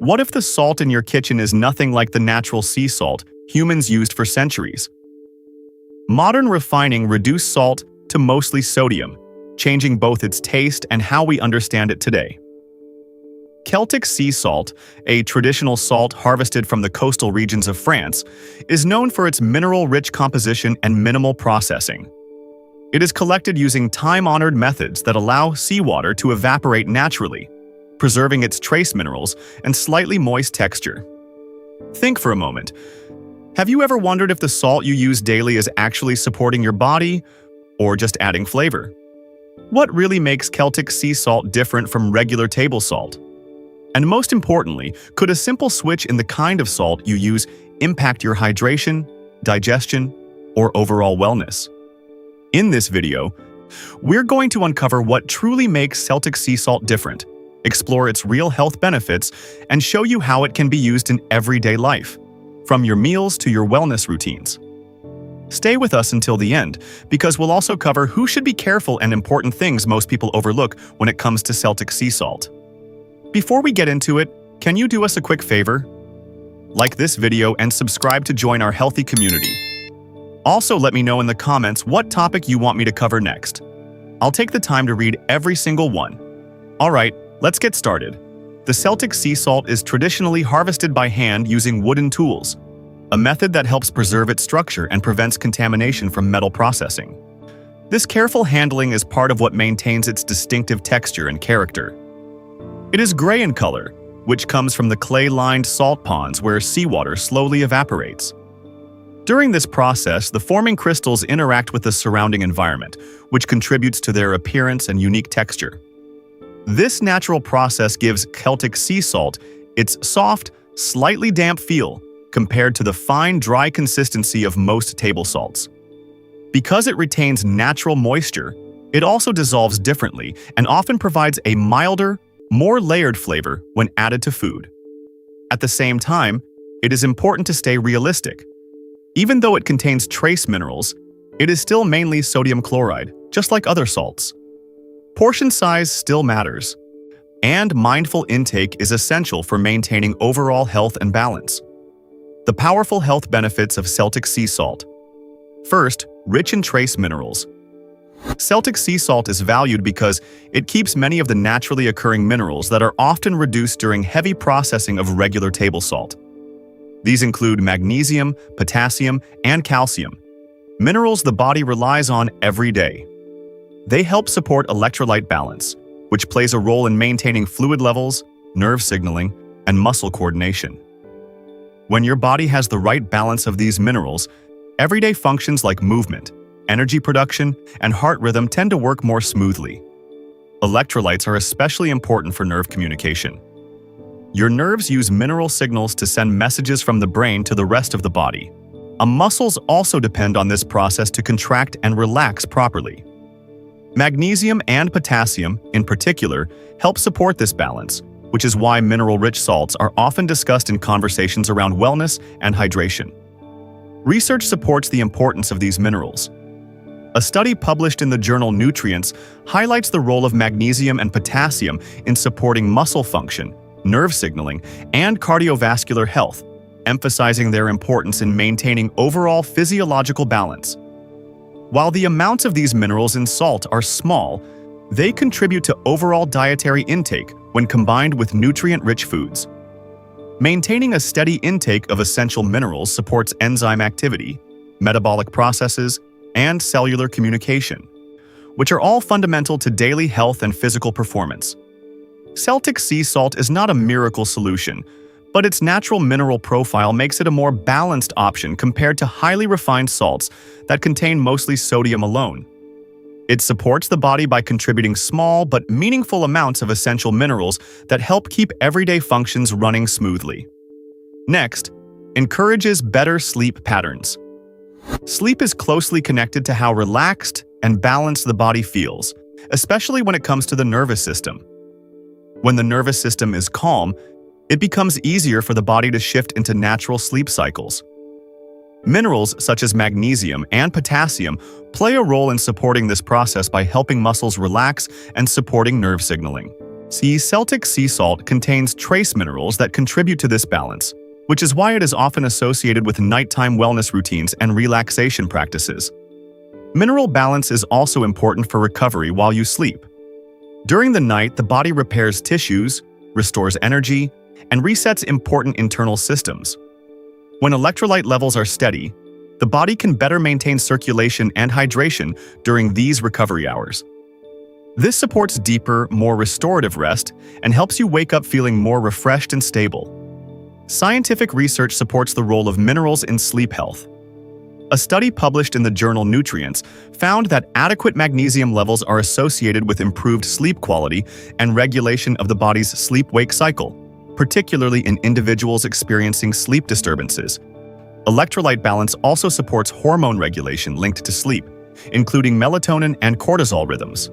What if the salt in your kitchen is nothing like the natural sea salt humans used for centuries? Modern refining reduced salt to mostly sodium, changing both its taste and how we understand it today. Celtic sea salt, a traditional salt harvested from the coastal regions of France, is known for its mineral-rich composition and minimal processing. It is collected using time-honored methods that allow seawater to evaporate naturally, preserving its trace minerals and slightly moist texture. Think for a moment. Have you ever wondered if the salt you use daily is actually supporting your body or just adding flavor? What really makes Celtic sea salt different from regular table salt? And most importantly, could a simple switch in the kind of salt you use impact your hydration, digestion, or overall wellness? In this video, we're going to uncover what truly makes Celtic sea salt different, explore its real health benefits, and show you how it can be used in everyday life, from your meals to your wellness routines. Stay with us until the end, because we'll also cover who should be careful and important things most people overlook when it comes to Celtic sea salt. Before we get into it, can you do us a quick favor? Like this video and subscribe to join our healthy community. Also, let me know in the comments what topic you want me to cover next. I'll take the time to read every single one. Alright, let's get started. The Celtic sea salt is traditionally harvested by hand using wooden tools, a method that helps preserve its structure and prevents contamination from metal processing. This careful handling is part of what maintains its distinctive texture and character. It is gray in color, which comes from the clay-lined salt ponds where seawater slowly evaporates. During this process, the forming crystals interact with the surrounding environment, which contributes to their appearance and unique texture. This natural process gives Celtic sea salt its soft, slightly damp feel compared to the fine, dry consistency of most table salts. Because it retains natural moisture, it also dissolves differently and often provides a milder, more layered flavor when added to food. At the same time, it is important to stay realistic. Even though it contains trace minerals, it is still mainly sodium chloride, just like other salts. Portion size still matters, and mindful intake is essential for maintaining overall health and balance. The powerful health benefits of Celtic sea salt. First, rich in trace minerals. Celtic sea salt is valued because it keeps many of the naturally occurring minerals that are often reduced during heavy processing of regular table salt. These include magnesium, potassium, and calcium, minerals the body relies on every day. They help support electrolyte balance, which plays a role in maintaining fluid levels, nerve signaling, and muscle coordination. When your body has the right balance of these minerals, everyday functions like movement, energy production, and heart rhythm tend to work more smoothly. Electrolytes are especially important for nerve communication. Your nerves use mineral signals to send messages from the brain to the rest of the body. Muscles also depend on this process to contract and relax properly. Magnesium and potassium, in particular, help support this balance, which is why mineral-rich salts are often discussed in conversations around wellness and hydration. Research supports the importance of these minerals. A study published in the journal Nutrients highlights the role of magnesium and potassium in supporting muscle function, nerve signaling, and cardiovascular health, emphasizing their importance in maintaining overall physiological balance. While the amounts of these minerals in salt are small, they contribute to overall dietary intake when combined with nutrient-rich foods. Maintaining a steady intake of essential minerals supports enzyme activity, metabolic processes, and cellular communication, which are all fundamental to daily health and physical performance. Celtic sea salt is not a miracle solution, but its natural mineral profile makes it a more balanced option compared to highly refined salts that contain mostly sodium alone. It supports the body by contributing small but meaningful amounts of essential minerals that help keep everyday functions running smoothly. Next, encourages better sleep patterns. Sleep is closely connected to how relaxed and balanced the body feels, especially when it comes to the nervous system. When the nervous system is calm, it becomes easier for the body to shift into natural sleep cycles. Minerals such as magnesium and potassium play a role in supporting this process by helping muscles relax and supporting nerve signaling. Celtic sea salt contains trace minerals that contribute to this balance, which is why it is often associated with nighttime wellness routines and relaxation practices. Mineral balance is also important for recovery while you sleep. During the night, the body repairs tissues, restores energy, and resets important internal systems. When electrolyte levels are steady, the body can better maintain circulation and hydration during these recovery hours. This supports deeper, more restorative rest and helps you wake up feeling more refreshed and stable. Scientific research supports the role of minerals in sleep health. A study published in the journal Nutrients found that adequate magnesium levels are associated with improved sleep quality and regulation of the body's sleep-wake cycle, particularly in individuals experiencing sleep disturbances. Electrolyte balance also supports hormone regulation linked to sleep, including melatonin and cortisol rhythms.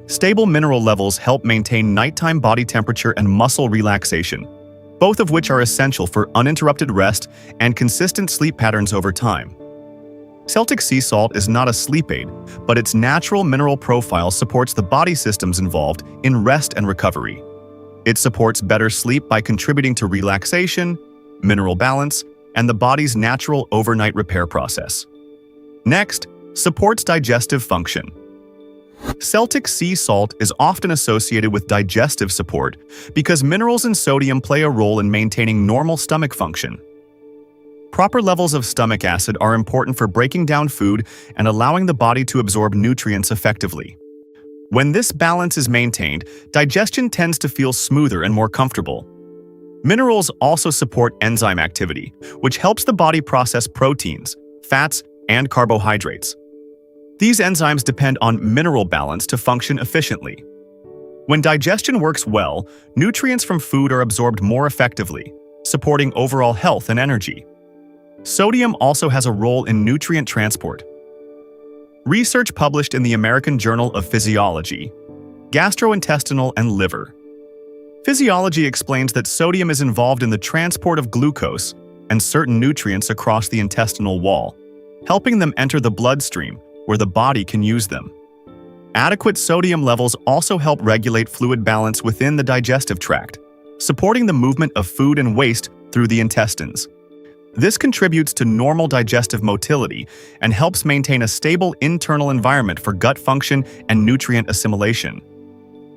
Stable mineral levels help maintain nighttime body temperature and muscle relaxation, both of which are essential for uninterrupted rest and consistent sleep patterns over time. Celtic sea salt is not a sleep aid, but its natural mineral profile supports the body systems involved in rest and recovery. It supports better sleep by contributing to relaxation, mineral balance, and the body's natural overnight repair process. Next, supports digestive function. Celtic sea salt is often associated with digestive support because minerals and sodium play a role in maintaining normal stomach function. Proper levels of stomach acid are important for breaking down food and allowing the body to absorb nutrients effectively. When this balance is maintained, digestion tends to feel smoother and more comfortable. Minerals also support enzyme activity, which helps the body process proteins, fats, and carbohydrates. These enzymes depend on mineral balance to function efficiently. When digestion works well, nutrients from food are absorbed more effectively, supporting overall health and energy. Sodium also has a role in nutrient transport. Research published in the American Journal of Physiology, Gastrointestinal and Liver. Physiology explains that sodium is involved in the transport of glucose and certain nutrients across the intestinal wall, helping them enter the bloodstream, where the body can use them. Adequate sodium levels also help regulate fluid balance within the digestive tract, supporting the movement of food and waste through the intestines. This contributes to normal digestive motility and helps maintain a stable internal environment for gut function and nutrient assimilation.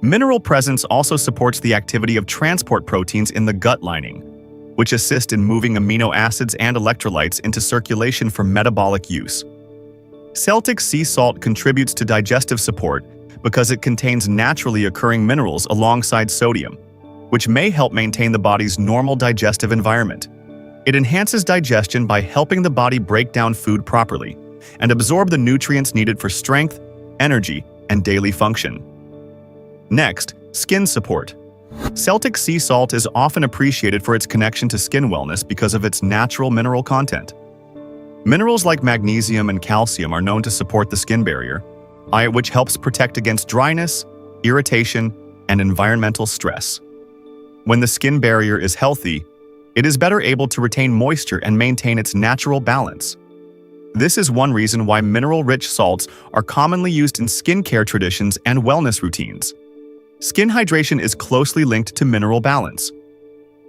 Mineral presence also supports the activity of transport proteins in the gut lining, which assist in moving amino acids and electrolytes into circulation for metabolic use. Celtic sea salt contributes to digestive support because it contains naturally occurring minerals alongside sodium, which may help maintain the body's normal digestive environment. It enhances digestion by helping the body break down food properly and absorb the nutrients needed for strength, energy, and daily function. Next, skin support. Celtic sea salt is often appreciated for its connection to skin wellness because of its natural mineral content. Minerals like magnesium and calcium are known to support the skin barrier, which helps protect against dryness, irritation, and environmental stress. When the skin barrier is healthy, it is better able to retain moisture and maintain its natural balance. This is one reason why mineral-rich salts are commonly used in skincare traditions and wellness routines. Skin hydration is closely linked to mineral balance.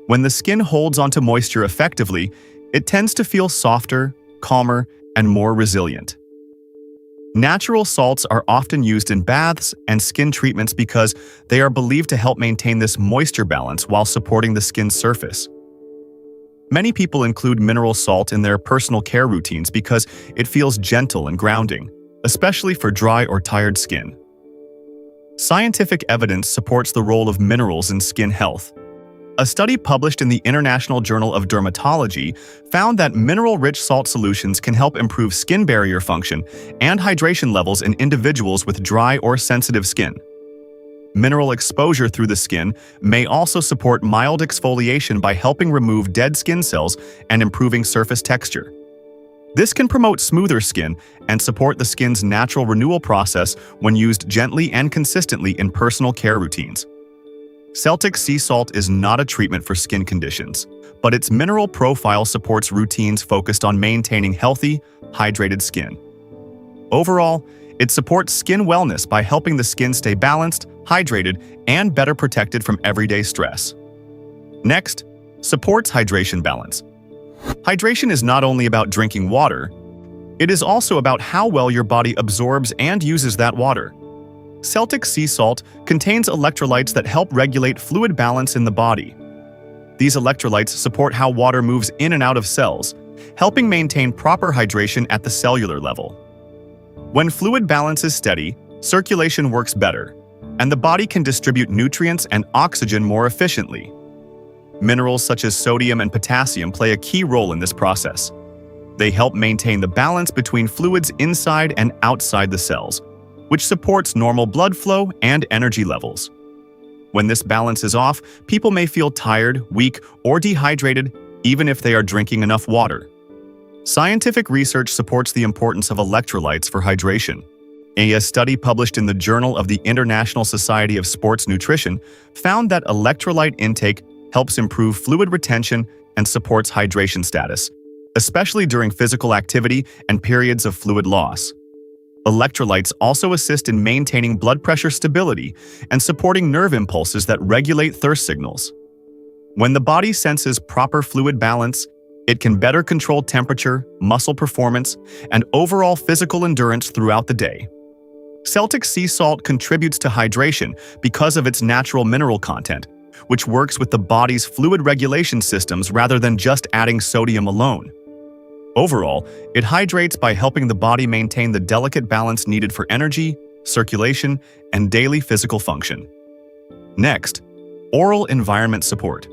When the skin holds onto moisture effectively, it tends to feel softer, calmer, and more resilient. Natural salts are often used in baths and skin treatments because they are believed to help maintain this moisture balance while supporting the skin's surface. Many people include mineral salt in their personal care routines because it feels gentle and grounding, especially for dry or tired skin. Scientific evidence supports the role of minerals in skin health. A study published in the International Journal of Dermatology found that mineral-rich salt solutions can help improve skin barrier function and hydration levels in individuals with dry or sensitive skin. Mineral exposure through the skin may also support mild exfoliation by helping remove dead skin cells and improving surface texture. This can promote smoother skin and support the skin's natural renewal process when used gently and consistently in personal care routines. Celtic sea salt is not a treatment for skin conditions, but its mineral profile supports routines focused on maintaining healthy, hydrated skin. Overall, it supports skin wellness by helping the skin stay balanced, hydrated, and better protected from everyday stress. Next, supports hydration balance. Hydration is not only about drinking water, it is also about how well your body absorbs and uses that water. Celtic sea salt contains electrolytes that help regulate fluid balance in the body. These electrolytes support how water moves in and out of cells, helping maintain proper hydration at the cellular level. When fluid balance is steady, circulation works better, and the body can distribute nutrients and oxygen more efficiently. Minerals such as sodium and potassium play a key role in this process. They help maintain the balance between fluids inside and outside the cells, which supports normal blood flow and energy levels. When this balance is off, people may feel tired, weak, or dehydrated, even if they are drinking enough water. Scientific research supports the importance of electrolytes for hydration. A study published in the Journal of the International Society of Sports Nutrition found that electrolyte intake helps improve fluid retention and supports hydration status, especially during physical activity and periods of fluid loss. Electrolytes also assist in maintaining blood pressure stability and supporting nerve impulses that regulate thirst signals. When the body senses proper fluid balance, it can better control temperature, muscle performance, and overall physical endurance throughout the day. Celtic sea salt contributes to hydration because of its natural mineral content, which works with the body's fluid regulation systems rather than just adding sodium alone. Overall, it hydrates by helping the body maintain the delicate balance needed for energy, circulation, and daily physical function. Next, oral environment support.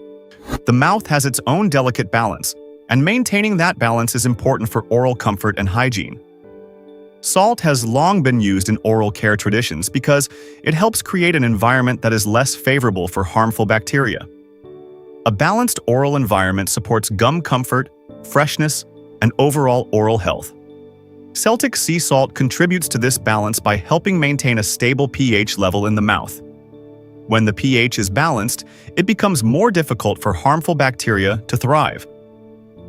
The mouth has its own delicate balance, and maintaining that balance is important for oral comfort and hygiene. Salt has long been used in oral care traditions because it helps create an environment that is less favorable for harmful bacteria. A balanced oral environment supports gum comfort, freshness, and overall oral health. Celtic sea salt contributes to this balance by helping maintain a stable pH level in the mouth. When the pH is balanced, it becomes more difficult for harmful bacteria to thrive.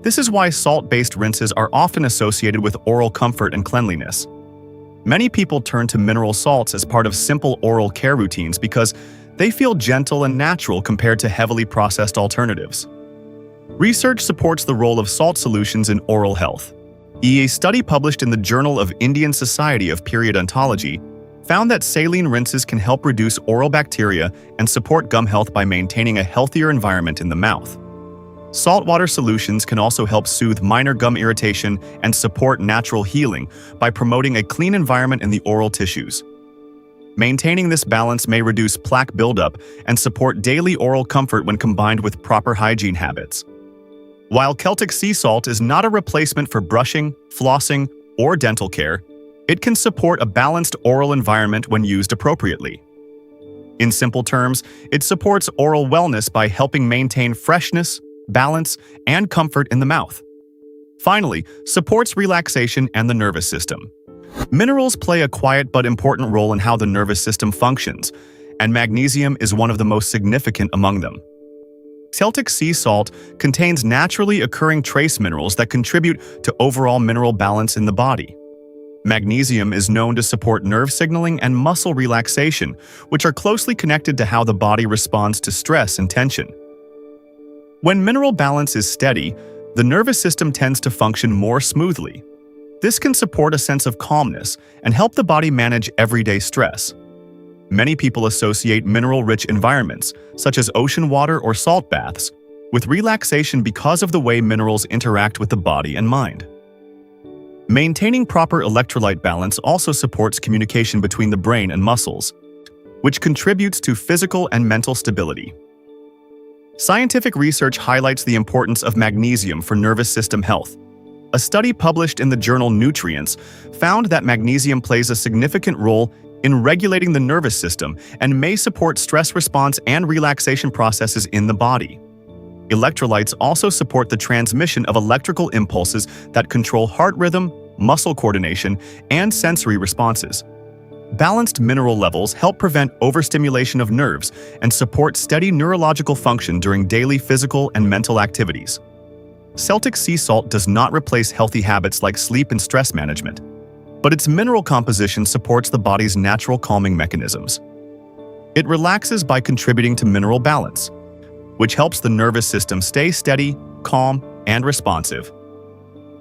This is why salt-based rinses are often associated with oral comfort and cleanliness. Many people turn to mineral salts as part of simple oral care routines because they feel gentle and natural compared to heavily processed alternatives. Research supports the role of salt solutions in oral health. A study published in the Journal of Indian Society of Periodontology found that saline rinses can help reduce oral bacteria and support gum health by maintaining a healthier environment in the mouth. Saltwater solutions can also help soothe minor gum irritation and support natural healing by promoting a clean environment in the oral tissues. Maintaining this balance may reduce plaque buildup and support daily oral comfort when combined with proper hygiene habits. While Celtic sea salt is not a replacement for brushing, flossing, or dental care, it can support a balanced oral environment when used appropriately. In simple terms, it supports oral wellness by helping maintain freshness, balance, and comfort in the mouth. Finally, supports relaxation and the nervous system. Minerals play a quiet but important role in how the nervous system functions, and magnesium is one of the most significant among them. Celtic sea salt contains naturally occurring trace minerals that contribute to overall mineral balance in the body. Magnesium is known to support nerve signaling and muscle relaxation, which are closely connected to how the body responds to stress and tension. When mineral balance is steady, the nervous system tends to function more smoothly. This can support a sense of calmness and help the body manage everyday stress. Many people associate mineral-rich environments, such as ocean water or salt baths, with relaxation because of the way minerals interact with the body and mind. Maintaining proper electrolyte balance also supports communication between the brain and muscles, which contributes to physical and mental stability. Scientific research highlights the importance of magnesium for nervous system health. A study published in the journal Nutrients found that magnesium plays a significant role in regulating the nervous system and may support stress response and relaxation processes in the body. Electrolytes also support the transmission of electrical impulses that control heart rhythm, muscle coordination, and sensory responses. Balanced mineral levels help prevent overstimulation of nerves and support steady neurological function during daily physical and mental activities. Celtic sea salt does not replace healthy habits like sleep and stress management, but its mineral composition supports the body's natural calming mechanisms. It relaxes by contributing to mineral balance, which helps the nervous system stay steady, calm, and responsive.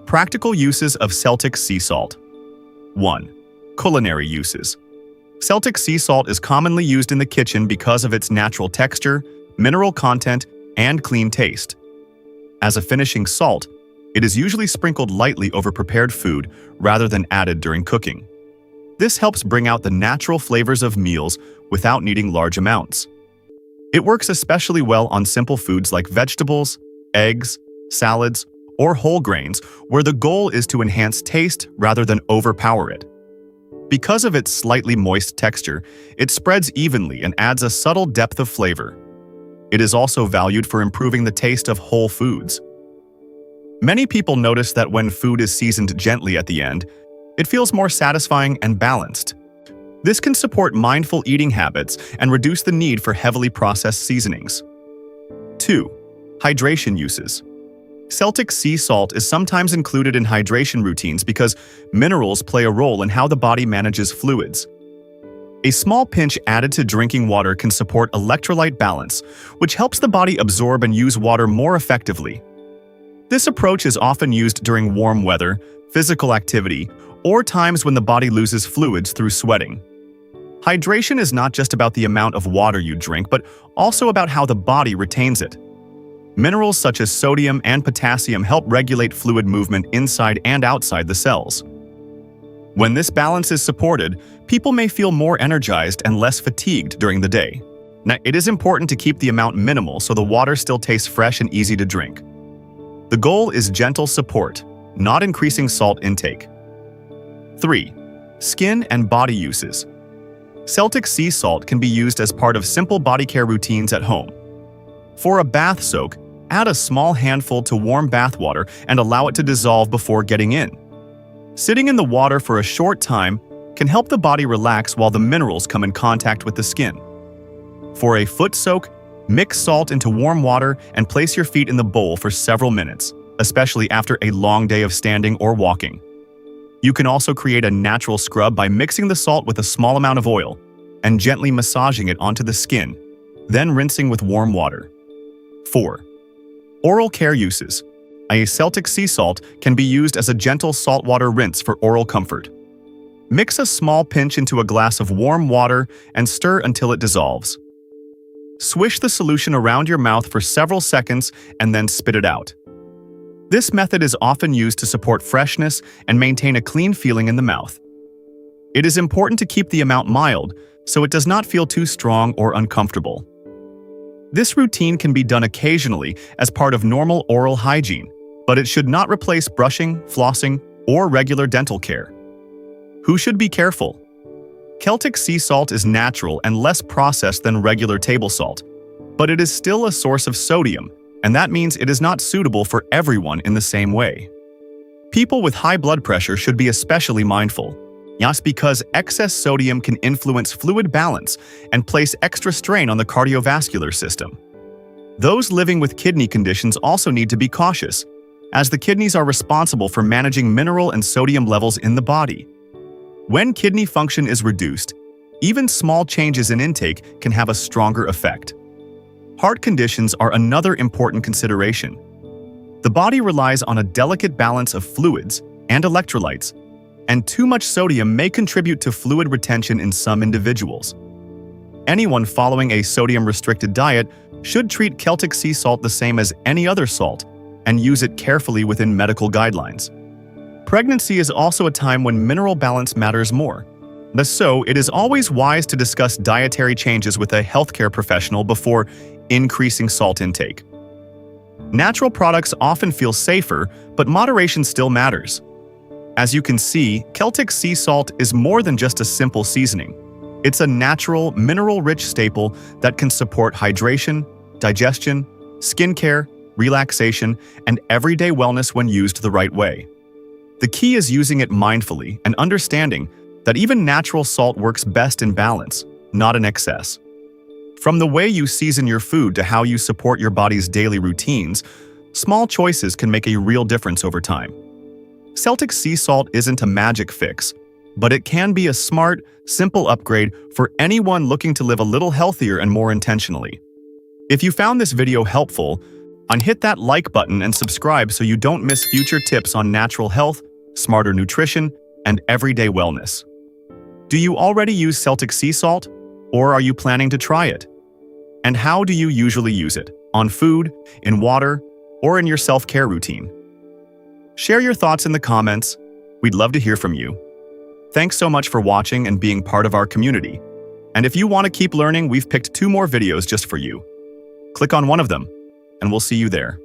Practical uses of Celtic sea salt. 1. Culinary uses. Celtic sea salt is commonly used in the kitchen because of its natural texture, mineral content, and clean taste. As a finishing salt, it is usually sprinkled lightly over prepared food rather than added during cooking. This helps bring out the natural flavors of meals without needing large amounts. It works especially well on simple foods like vegetables, eggs, salads, or whole grains, where the goal is to enhance taste rather than overpower it. Because of its slightly moist texture, it spreads evenly and adds a subtle depth of flavor. It is also valued for improving the taste of whole foods. Many people notice that when food is seasoned gently at the end, it feels more satisfying and balanced. This can support mindful eating habits and reduce the need for heavily processed seasonings. 2. Hydration uses. Celtic sea salt is sometimes included in hydration routines because minerals play a role in how the body manages fluids. A small pinch added to drinking water can support electrolyte balance, which helps the body absorb and use water more effectively. This approach is often used during warm weather, physical activity, or times when the body loses fluids through sweating. Hydration is not just about the amount of water you drink, but also about how the body retains it. Minerals such as sodium and potassium help regulate fluid movement inside and outside the cells. When this balance is supported, people may feel more energized and less fatigued during the day. Now, it is important to keep the amount minimal so the water still tastes fresh and easy to drink. The goal is gentle support, not increasing salt intake. 3. Skin and body uses. Celtic sea salt can be used as part of simple body care routines at home. For a bath soak, add a small handful to warm bath water and allow it to dissolve before getting in. Sitting in the water for a short time can help the body relax while the minerals come in contact with the skin. For a foot soak, mix salt into warm water and place your feet in the bowl for several minutes, especially after a long day of standing or walking. You can also create a natural scrub by mixing the salt with a small amount of oil and gently massaging it onto the skin, then rinsing with warm water. 4. Oral care uses. A Celtic sea salt can be used as a gentle saltwater rinse for oral comfort. Mix a small pinch into a glass of warm water and stir until it dissolves. Swish the solution around your mouth for several seconds and then spit it out. This method is often used to support freshness and maintain a clean feeling in the mouth. It is important to keep the amount mild so it does not feel too strong or uncomfortable. This routine can be done occasionally as part of normal oral hygiene, but it should not replace brushing, flossing, or regular dental care. Who should be careful? Celtic sea salt is natural and less processed than regular table salt, but it is still a source of sodium, and that means it is not suitable for everyone in the same way. People with high blood pressure should be especially mindful. Yes, because excess sodium can influence fluid balance and place extra strain on the cardiovascular system. Those living with kidney conditions also need to be cautious, as the kidneys are responsible for managing mineral and sodium levels in the body. When kidney function is reduced, even small changes in intake can have a stronger effect. Heart conditions are another important consideration. The body relies on a delicate balance of fluids and electrolytes, and too much sodium may contribute to fluid retention in some individuals. Anyone following a sodium-restricted diet should treat Celtic sea salt the same as any other salt and use it carefully within medical guidelines. Pregnancy is also a time when mineral balance matters more. So, it is always wise to discuss dietary changes with a healthcare professional before increasing salt intake. Natural products often feel safer, but moderation still matters. As you can see, Celtic sea salt is more than just a simple seasoning. It's a natural, mineral-rich staple that can support hydration, digestion, skincare, relaxation, and everyday wellness when used the right way. The key is using it mindfully and understanding that even natural salt works best in balance, not in excess. From the way you season your food to how you support your body's daily routines, small choices can make a real difference over time. Celtic sea salt isn't a magic fix. but it can be a smart, simple upgrade for anyone looking to live a little healthier and more intentionally. If you found this video helpful, hit that like button and subscribe so you don't miss future tips on natural health, smarter nutrition, and everyday wellness. Do you already use Celtic sea salt, or are you planning to try it? And how do you usually use it? On food, in water, or in your self-care routine? Share your thoughts in the comments. We'd love to hear from you. Thanks so much for watching and being part of our community. And if you want to keep learning, we've picked 2 more videos just for you. Click on one of them, and we'll see you there.